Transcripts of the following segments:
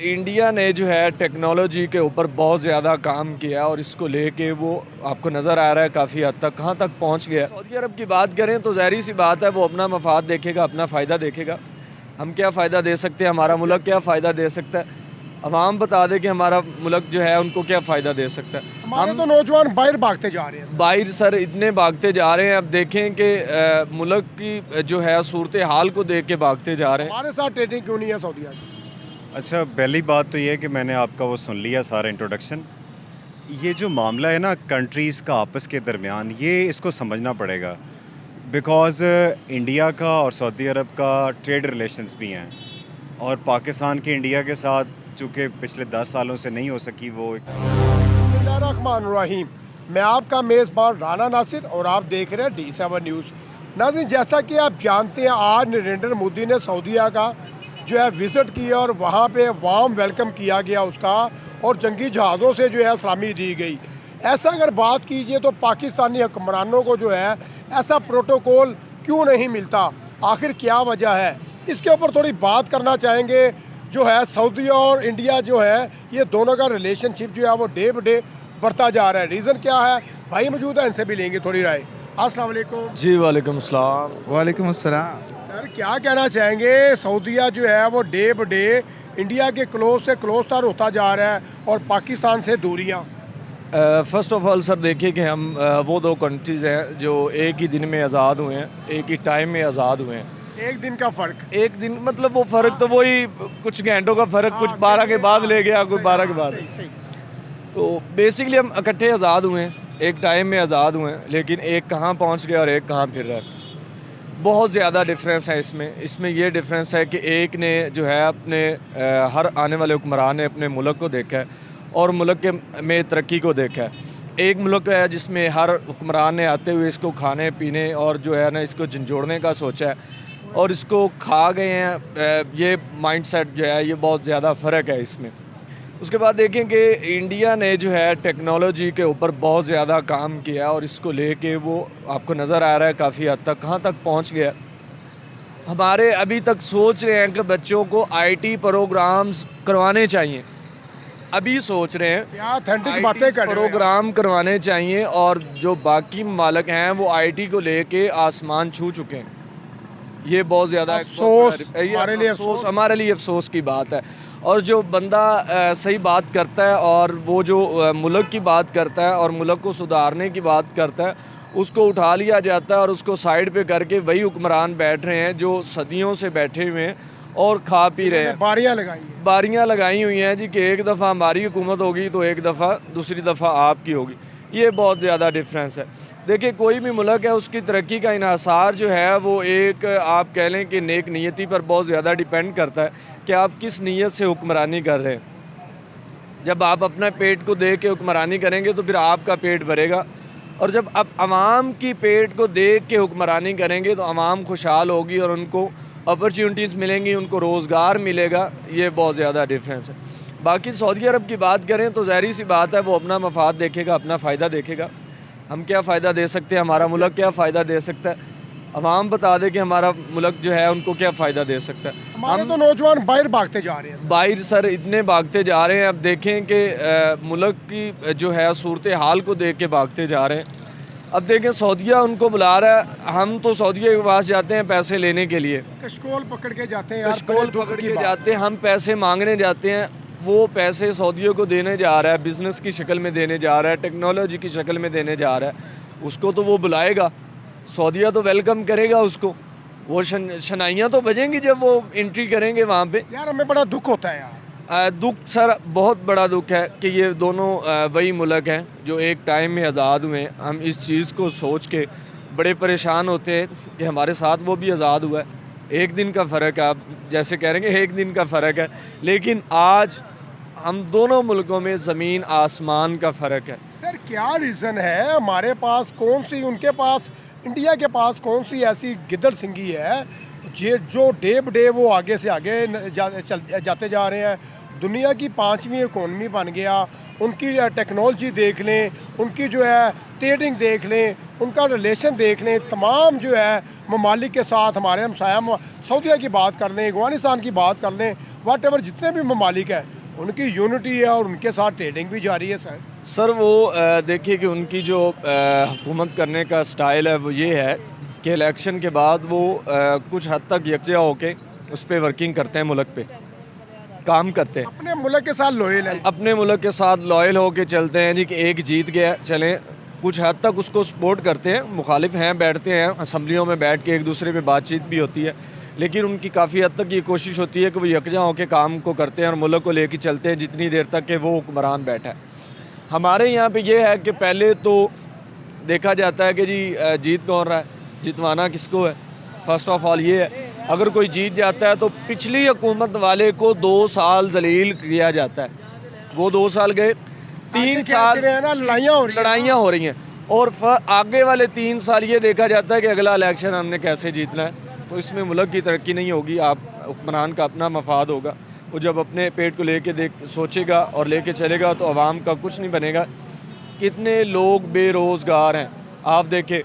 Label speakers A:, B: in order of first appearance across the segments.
A: India ने जो है टेक्नोलॉजी के ऊपर बहुत ज़्यादा काम किया है और इसको लेके वो आपको नज़र आ रहा है काफ़ी हद तक कहाँ तक पहुँच गया। सऊदी अरब की बात करें तो ज़ाहिर सी बात है वो अपना मफाद देखेगा, अपना फ़ायदा देखेगा। हम क्या फ़ायदा दे सकते हैं, हमारा मुल्क क्या फ़ायदा दे सकता है, अवाम बता दे कि हमारा मुल्क जो है उनको क्या फ़ायदा दे सकता है।
B: हमारे तो नौजवान बाहर भागते जा रहे हैं।
A: बाहर सर इतने भागते जा रहे हैं, अब देखें कि मुल्क की जो है सूरत हाल को देख के भागते जा रहे हैं।
B: हमारे साथ ट्रेडिंग क्यों नहीं है सऊदीया की?
C: अच्छा, पहली बात तो ये है कि मैंने आपका वो सुन लिया सारा इंट्रोडक्शन। ये जो मामला है ना कंट्रीज़ का आपस के दरमियान, ये इसको समझना पड़ेगा बिकॉज़ इंडिया का और सऊदी अरब का ट्रेड रिलेशंस भी हैं और पाकिस्तान के इंडिया के साथ चूँकि पिछले 10 सालों से नहीं हो सकी वो
B: बिस्मिल्लाहिर्रहमानिर्रहीम। मैं आपका मेज़बान राना नासिर और आप देख रहे हैं D7 न्यूज़। नाज़रीन, जैसा कि आप जानते हैं आज नरेंद्र मोदी ने सऊदीया का जो है विज़िट किया और वहाँ पे वार्म वेलकम किया गया उसका और जंगी जहाज़ों से जो है सलामी दी गई। ऐसा अगर बात कीजिए तो पाकिस्तानी हुक्मरानों को जो है ऐसा प्रोटोकॉल क्यों नहीं मिलता, आखिर क्या वजह है, इसके ऊपर थोड़ी बात करना चाहेंगे। जो है सऊदी और इंडिया जो है ये दोनों का रिलेशनशिप जो है वो डे ब डे बढ़ता जा रहा है। रीज़न क्या है, भाई मौजूद है, इनसे भी लेंगे थोड़ी राय। अस्सलाम वालेकुम।
A: जी वालेकुम अस्सलाम।
D: वालेकुम अस्सलाम।
B: सर क्या कहना चाहेंगे, सऊदीया जो है वो डे ब डे इंडिया के क्लोज से क्लोज तर होता जा रहा है और पाकिस्तान से दूरियां।
A: फ़र्स्ट ऑफ ऑल सर देखिए कि हम वो दो कंट्रीज़ हैं जो एक ही दिन में आज़ाद हुए हैं, एक ही टाइम में आज़ाद हुए हैं।
B: एक दिन का फ़र्क,
A: एक दिन मतलब वो फ़र्क तो वही कुछ घंटों का फ़र्क, कुछ 12 के बाद ले गया, कोई 12 के बाद। तो बेसिकली हम इकट्ठे आज़ाद हुए हैं, एक टाइम में आज़ाद हुए हैं, लेकिन एक कहाँ पहुँच गया और एक कहाँ फिर रहा है। बहुत ज़्यादा डिफरेंस है इसमें ये डिफरेंस है कि एक ने जो है अपने हर आने वाले हुक्मरान ने अपने मुल्क को देखा है और मुल्क के में तरक्की को देखा है। एक मुल्क है जिसमें हर हुक्मरान ने आते हुए इसको खाने पीने और जो है ना इसको झंझोड़ने का सोचा है और इसको खा गए हैं। ये माइंडसेट जो है ये बहुत ज़्यादा फ़र्क है इसमें। उसके बाद देखें कि इंडिया ने जो है टेक्नोलॉजी के ऊपर बहुत ज़्यादा काम किया और इसको लेके वो आपको नज़र आ रहा है काफ़ी हद तक कहाँ तक पहुँच गया। हमारे अभी तक सोच रहे हैं कि बच्चों को आईटी प्रोग्राम्स करवाने चाहिए, अभी सोच रहे हैं
B: क्या ऑथेंटिक बातें कर रहे हैं।
A: प्रोग्राम करवाने चाहिए और जो बाकी ममालिक हैं वो आईटी को लेके आसमान छू चुके हैं। ये बहुत ज़्यादा हमारे लिए अफसोस की बात है। और जो बंदा सही बात करता है और वो जो मुल्क की बात करता है और मुल्क को सुधारने की बात करता है उसको उठा लिया जाता है और उसको साइड पे करके वही हुक्मरान बैठ रहे हैं जो सदियों से बैठे हुए हैं और खा पी रहे हैं। बारियाँ लगाई हुई हैं जी कि एक दफ़ा हमारी हुकूमत होगी तो एक दफ़ा दूसरी दफ़ा आपकी होगी। ये बहुत ज़्यादा डिफरेंस है। देखिए कोई भी मुल्क है उसकी तरक्की का इन्हासार जो है वो एक आप कह लें कि नेक नीयती पर बहुत ज़्यादा डिपेंड करता है कि आप किस नीयत से हुक्मरानी कर रहे हैं। जब आप अपना पेट को देख के हुक्मरानी करेंगे तो फिर आपका पेट भरेगा और जब आप आवाम की पेट को देख के हुक्मरानी करेंगे तो आवाम खुशहाल होगी और उनको अपॉर्चुनिटीज़ मिलेंगी, उनको रोज़गार मिलेगा। ये बहुत ज़्यादा डिफरेंस है। बाकी सऊदी अरब की बात करें तो ज़ाहिर सी बात है वो अपना मफाद देखेगा, अपना फ़ायदा देखेगा। हम क्या फ़ायदा दे सकते हैं, हमारा मुल्क क्या फ़ायदा दे सकता है, अवाम बता दे कि हमारा मुल्क जो है उनको क्या फ़ायदा दे सकता है।
B: हमारे तो नौजवान बाहर भागते जा रहे हैं।
A: बाहर सर इतने भागते जा रहे हैं, अब देखें कि मुल्क की जो है सूरत हाल को देख के भागते जा रहे हैं। अब देखें सऊदीया उनको बुला रहा है, हम तो सऊदीया के पास जाते हैं पैसे लेने के लिए,
B: कशकोल पकड़ के जाते हैं,
A: कशकोल पकड़ के जाते हैं, हम पैसे मांगने जाते हैं, वो पैसे सऊदियों को देने जा रहा है, बिज़नेस की शक्ल में देने जा रहा है, टेक्नोलॉजी की शक्ल में देने जा रहा है। उसको तो वो बुलाएगा, सऊदिया तो वेलकम करेगा उसको, वो शनाइयाँ तो बजेंगी जब वो एंट्री करेंगे वहाँ पे।
B: यार हमें बड़ा दुख होता है यार।
A: दुख सर बहुत बड़ा दुख है कि ये दोनों वही मुल्क हैं जो एक टाइम में आज़ाद हुए हैं। हम इस चीज़ को सोच के बड़े परेशान होते हैं कि हमारे साथ वो भी आज़ाद हुआ है। एक दिन का फ़र्क है, आप जैसे कह रहे हैं एक दिन का फ़र्क है, लेकिन आज हम दोनों मुल्कों में ज़मीन आसमान का फ़र्क है।
B: सर क्या रीज़न है, हमारे पास कौन सी, उनके पास, इंडिया के पास कौन सी ऐसी गिद्दड़ सिंगी है ये जो डे ब डे वो आगे से आगे जाते जा रहे हैं। दुनिया की 5वीं इकोनॉमी बन गया, उनकी टेक्नोलॉजी देख लें, उनकी जो है ट्रेडिंग देख लें, उनका रिलेशन देख लें, तमाम जो है ममालिक के साथ हमारे हमसाया सऊदीया की बात कर लें, अफगानिस्तान की बात कर लें, वाट एवर जितने भी ममालिक हैं उनकी यूनिटी है और उनके साथ ट्रेडिंग भी जारी है सर।
A: सर वो देखिए कि उनकी जो हुकूमत करने का स्टाइल है वो ये है कि इलेक्शन के बाद वो कुछ हद तक यकजा होके उस पर वर्किंग करते हैं, मुल्क पे काम करते हैं,
B: अपने मुल्क के साथ लॉयल है,
A: अपने मुल्क के साथ लॉयल होके चलते हैं जी कि एक जीत गया चलें, कुछ हद तक उसको सपोर्ट करते हैं, मुखालिफ हैं बैठते हैं असम्बलियों में बैठ के एक दूसरे पे बातचीत भी होती है, लेकिन उनकी काफ़ी हद तक ये कोशिश होती है कि वो यकजा होकर काम को करते हैं और मुल्क को लेके चलते हैं जितनी देर तक कि वो हुक्मरान बैठा है। हमारे यहाँ पे ये है कि पहले तो देखा जाता है कि जी जीत कौन रहा है, जितवाना किसको है। फ़र्स्ट ऑफ ऑल ये है, अगर कोई जीत जाता है तो पिछली हुकूमत वाले को 2 साल जलील किया जाता है। वो 2 साल गए, 3 साल लड़ाइयाँ हो रही हैं और आगे वाले 3 साल ये देखा जाता है कि अगला इलेक्शन हमने कैसे जीतना है। तो इसमें मुल्क की तरक्की नहीं होगी, आप हुक्मरान का अपना मफाद होगा। वो जब अपने पेट को लेके सोचेगा और लेके चलेगा तो आवाम का कुछ नहीं बनेगा। कितने लोग बेरोज़गार हैं, आप देखें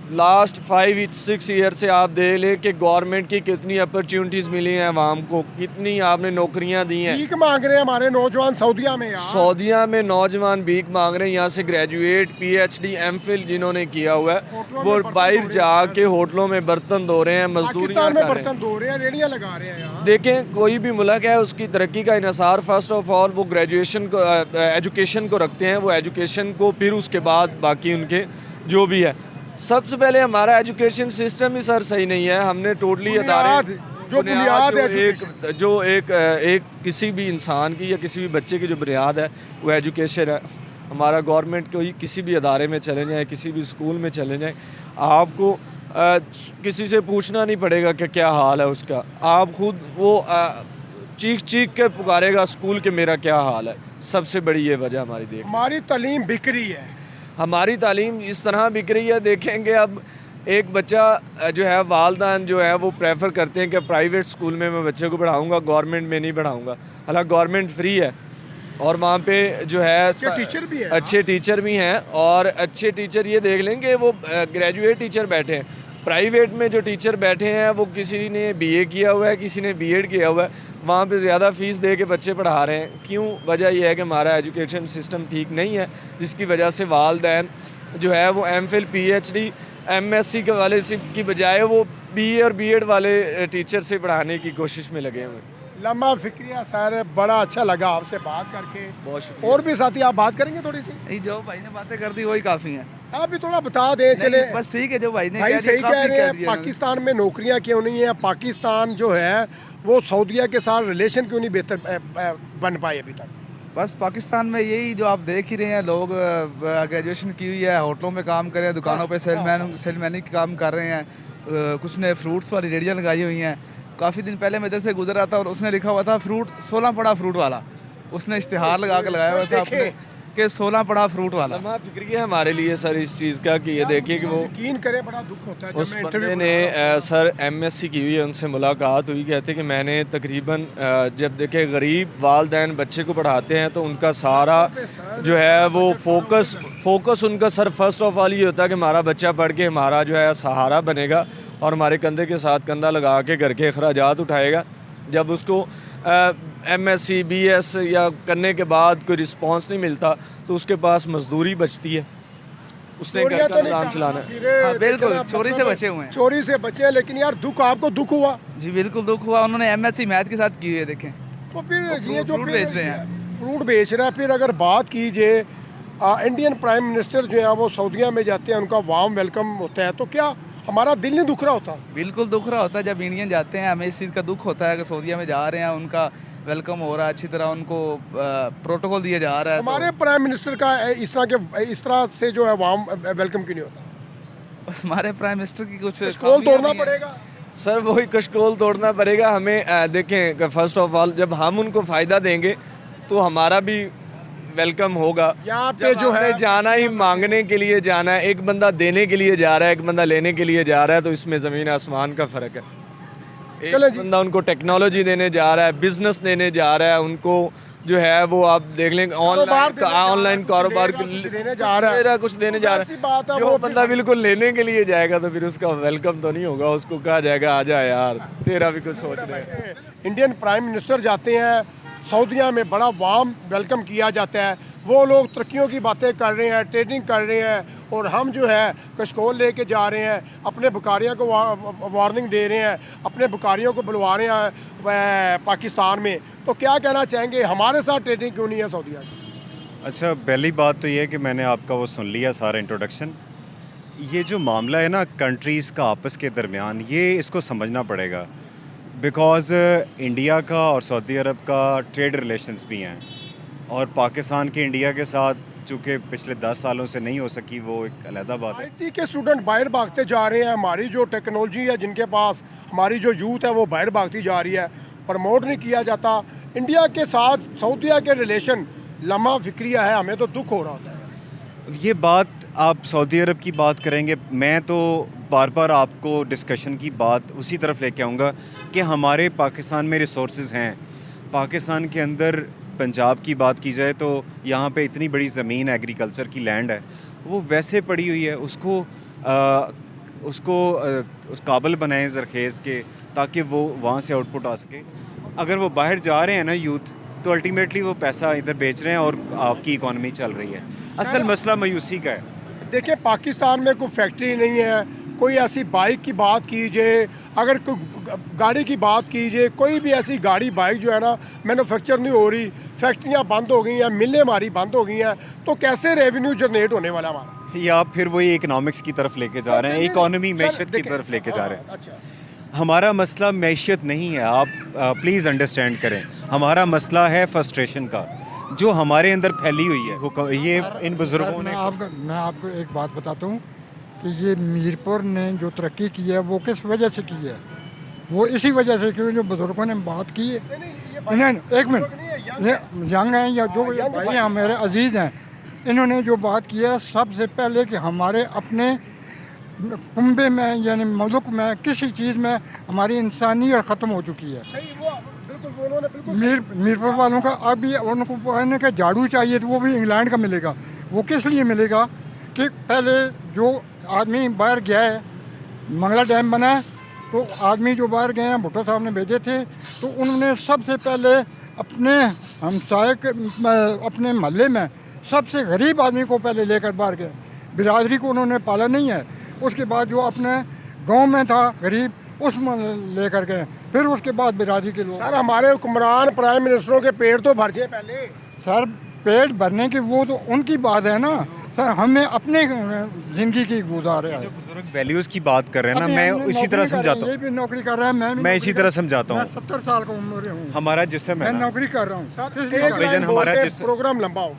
A: लास्ट 5-6 ईयर से आप देख लें कि गवर्नमेंट की कितनी अपॉर्चुनिटीज़ मिली हैं आवाम को, कितनी आपने नौकरियां दी हैं।
B: भीख मांग रहे हैं हमारे नौजवान सऊदीया में यार।
A: सऊदीया में नौजवान भीख मांग रहे हैं, यहाँ से ग्रेजुएट PhD MPhil जिन्होंने किया हुआ है वो बाहर जाके होटलों में बर्तन धो रहे हैं, मजदूरियाँ
B: में बर्तन धो रहे हैं, रेडियाँ लगा रहे हैं यार।
A: देखें कोई भी मुल्क है उसकी तरक्की का इन्हिसार फर्स्ट ऑफ ऑल वो ग्रेजुएशन को एजुकेशन को रखते हैं, वो एजुकेशन को फिर उसके बाद बाकी उनके जो भी है। सबसे पहले हमारा एजुकेशन सिस्टम ही सर सही नहीं है। हमने टोटली अदारे
B: जो बुनियाद
A: है जो एक किसी भी इंसान की या किसी भी बच्चे की जो बुनियाद है वो एजुकेशन है। हमारा गवर्नमेंट कोई किसी भी अदारे में चले जाए, किसी भी स्कूल में चले जाए, आपको किसी से पूछना नहीं पड़ेगा कि क्या हाल है उसका, आप खुद वो चीख चीख के पुकारेगा स्कूल के मेरा क्या हाल है। सबसे बड़ी ये वजह हमारी देख,
B: हमारी तालीम बिक रही है,
A: हमारी तालीम इस तरह बिक रही है। देखेंगे अब एक बच्चा जो है वालदान जो है वो प्रेफर करते हैं कि प्राइवेट स्कूल में मैं बच्चे को पढ़ाऊँगा, गवर्नमेंट में नहीं पढ़ाऊँगा। हालांकि गवर्नमेंट फ्री है और वहाँ पे जो है
B: टीचर भी है,
A: अच्छे टीचर भी हैं और अच्छे टीचर ये देख लेंगे वो ग्रेजुएट टीचर बैठे हैं। प्राइवेट में जो टीचर बैठे हैं वो किसी ने BA किया हुआ है, किसी ने B.Ed किया हुआ है, वहाँ पे ज़्यादा फ़ीस दे के बच्चे पढ़ा रहे हैं। क्यों? वजह यह है कि हमारा एजुकेशन सिस्टम ठीक नहीं है, जिसकी वजह से वालदैन जो है वो MPhil PhD MSc के वाले से की बजाय वो BA और B.Ed वाले टीचर से पढ़ाने की कोशिश में लगे हुए हैं।
B: लम्बा फिक्रिया सर, बड़ा अच्छा लगा आपसे बात करके।
A: बहुत शुक्रिया।
B: और भी साथी आप बात करेंगे थोड़ी सी?
D: नहीं, जो भाई ने बातें कर दी वही काफ़ी हैं।
B: आप भी थोड़ा बता दें चले।
D: बस ठीक है, जो भाई ने
B: भाई सही कह रहे हैं, पाकिस्तान में नौकरियां क्यों नहीं है, पाकिस्तान जो है वो सऊदीया के साथ रिलेशन क्यों नहीं बेहतर बन पाए अभी तक?
D: बस पाकिस्तान में यही जो आप देख ही रहे हैं, लोग ग्रेजुएशन की हुई है, होटलों में काम कर रहे हैं, दुकानों पे सेलमैनी का काम कर रहे हैं, कुछ ने फ्रूट्स वाली रेडियाँ लगाई हुई हैं। काफ़ी दिन पहले मैं इधर से गुजर रहा था और उसने लिखा हुआ था फ्रूट 16 पड़ा फ्रूट वाला, उसने इश्तिहार लगा के लगाया हुआ था अपने कि 16 पड़ा फ्रूट वाला।
A: लम्हा फिक्रिया है हमारे लिए सर इस चीज़ का कि ये देखिए कि वो
B: यकीन करें बड़ा दुख होता है।
A: उस बंदे ने सर MSc की हुई है, उनसे मुलाकात हुई, कहते कि मैंने तकरीबन जब देखे गरीब वालदैन बच्चे को पढ़ाते हैं तो उनका सारा जो है वो फोकस उनका सर फर्स्ट ऑफ ऑल ये होता है कि हमारा बच्चा पढ़ के हमारा जो है सहारा बनेगा और हमारे कंधे के साथ कंधा लगा के घर के अखराजात उठाएगा। जब उसको MSc BS या करने के बाद कोई रिस्पांस नहीं मिलता तो उसके पास मजदूरी बचती है, उसने घर का निज़ाम चलाना है।
D: हाँ, बिल्कुल चोरी से बचे हुए हैं,
B: चोरी से बचे। लेकिन यार दुख, आपको दुख हुआ?
D: जी बिल्कुल दुख हुआ। उन्होंने MSc मैथ के साथ की हुई है, देखें
B: तो फिर ये जो
D: फ्रूट बेच रहे हैं,
B: फ्रूट बेच रहा है। फिर अगर बात कीजिए इंडियन प्राइम मिनिस्टर जो है वो सऊदीया में जाते हैं, उनका वार्म वेलकम होता है, तो क्या हमारा दिल नहीं दुख रहा होता?
D: बिल्कुल दुख रहा होता है। जब इंडियन जाते हैं हमें इस चीज़ का दुख होता है कि सऊदीया में जा रहे हैं, उनका वेलकम हो रहा है, अच्छी तरह उनको प्रोटोकॉल दिया जा रहा है।
B: हमारे प्राइम मिनिस्टर का इस तरह से जो है वार्म वेलकम क्यों नहीं होता?
D: बस हमारे प्राइम मिनिस्टर की कुछ
B: कशकोल तोड़ना पड़ेगा
A: सर, वही कशकोल तोड़ना पड़ेगा हमें। देखें फर्स्ट ऑफ ऑल जब हम उनको फ़ायदा देंगे तो हमारा भी वेलकम होगा।
B: यहाँ पे जो है
A: जाना ही मांगने के लिए जाना है, एक बंदा देने के लिए जा रहा है, एक बंदा लेने के लिए जा रहा है, तो इसमें ज़मीन आसमान का फ़र्क है। एक बंदा उनको टेक्नोलॉजी देने जा रहा है, बिज़नेस देने जा रहा है, उनको जो है वो आप देख लें ऑनलाइन कारोबार
B: देने जा रहा है,
A: तेरा कुछ देने जा
B: ऐसी
A: रहा
B: बात है,
A: है। जो
B: वो
A: बंदा बिल्कुल लेने के लिए जाएगा तो फिर उसका वेलकम तो नहीं होगा, उसको कहा जाएगा आ जा यार, तेरा भी कुछ सोच रहे।
B: इंडियन प्राइम मिनिस्टर जाते हैं सऊदीया में, बड़ा वार्म वेलकम किया जाता है, वो लोग तरक्कियों की बातें कर रहे हैं, ट्रेडिंग कर रहे हैं, और हम जो है कशकोल लेके जा रहे हैं, अपने बुकारियों को वार्निंग दे रहे हैं, अपने बुकारियों को बुलवा रहे हैं पाकिस्तान में। तो क्या कहना चाहेंगे, हमारे साथ ट्रेडिंग क्यों नहीं है सऊदीया की?
C: अच्छा, पहली बात तो ये है कि मैंने आपका वो सुन लिया सारा इंट्रोडक्शन। ये जो मामला है ना कंट्रीज़ का आपस के दरमियान, ये इसको समझना पड़ेगा बिकॉज़ इंडिया का और सऊदी अरब का ट्रेड रिलेशंस भी हैं, और पाकिस्तान के इंडिया के साथ चूँकि पिछले 10 सालों से नहीं हो सकी, वो एक अलहदा बात है।
B: IT के स्टूडेंट बाहर भागते जा रहे हैं, हमारी जो टेक्नोलॉजी है जिनके पास, हमारी जो यूथ है वो बाहर भागती जा रही है, प्रमोट नहीं किया जाता। इंडिया के साथ सऊदीया के रिलेशन लम्हा फिक्रिया है, हमें तो दुख हो रहा होता है।
C: ये बात आप सऊदी अरब की बात करेंगे, मैं तो बार बार आपको डिस्कशन की बात उसी तरफ लेके आऊँगा कि हमारे पाकिस्तान में रिसोर्सेज हैं। पाकिस्तान के अंदर पंजाब की बात की जाए तो यहाँ पे इतनी बड़ी ज़मीन एग्रीकल्चर की लैंड है, वो वैसे पड़ी हुई है, उसको उस काबिल बनाएं ज़रखेज़ के ताकि वो वहाँ से आउटपुट आ सके। अगर वो बाहर जा रहे हैं ना यूथ, तो अल्टीमेटली वो पैसा इधर बेच रहे हैं और आपकी इकॉनमी चल रही है। असल मसला मायूसी का है।
B: देखिए पाकिस्तान में कोई फैक्ट्री नहीं है, कोई ऐसी बाइक की बात कीजिए, अगर कोई गाड़ी की बात कीजिए, कोई भी ऐसी गाड़ी बाइक जो है ना मैन्युफैक्चर नहीं हो रही, फैक्ट्रियाँ बंद हो गई हैं, मिलें हमारी बंद हो गई हैं, तो कैसे रेवेन्यू जनरेट होने वाला हमारा?
C: या आप फिर वही इकनॉमिक्स की तरफ लेके जा रहे हैं, इकॉनमी मैशत की तरफ लेके जा रहे हैं।
B: अच्छा,
C: हमारा मसला मैशियत नहीं है, आप प्लीज़ अंडरस्टैंड करें। हमारा मसला है फ्रस्ट्रेशन का, जो हमारे अंदर फैली हुई है। ये इन बुज़ुर्गों ने,
E: मैं आपको एक बात बताता हूँ कि ये मीरपुर ने जो तरक्की की है वो किस वजह से की है, वो इसी वजह से क्योंकि जो बुज़ुर्गों ने बात की है। नहीं, एक मिनट, यंग हैं या जो भाई हैं मेरे अजीज़ हैं, इन्होंने जो बात की है सबसे पहले कि हमारे अपने कुंबे में यानी मुल्क में किसी चीज़ में हमारी इंसानियत ख़त्म हो चुकी है। मीरपुर वालों का अभी उनको कहने का झाड़ू चाहिए तो वो भी इंग्लैंड का मिलेगा। वो किस लिए मिलेगा कि पहले जो आदमी बाहर गया है, मंगला डैम बना है, तो आदमी जो बाहर गए हैं भुट्टो साहब ने भेजे थे, तो उन्होंने सबसे पहले अपने हमसाए अपने मोहल्ले में सबसे गरीब आदमी को पहले लेकर बाहर गए, बिरादरी को उन्होंने पाला नहीं है। उसके बाद जो अपने गांव में था गरीब उसमें लेकर गए, फिर उसके बाद बिरादरी के लोग।
B: सर हमारे हुक्मरान प्राइम मिनिस्टरों के पेट तो भर जाए पहले।
E: सर पेट भरने की वो तो उनकी बात है ना सर, हमें अपने ज़िंदगी की गुजारे है।
C: बुजुर्ग वैल्यूज़ की बात कर रहे हैं ना, मैं इसी तरह समझाता हूँ।
E: ये भी नौकरी कर रहा है,
C: मैं इसी तरह समझाता हूँ।
E: 70 साल का उम्र हूँ,
C: हमारा जिस्म
E: मैं
C: है ना,
E: नौकरी कर रहा हूँ।
C: भाईजान, हमारा
B: प्रोग्राम लंबा हो।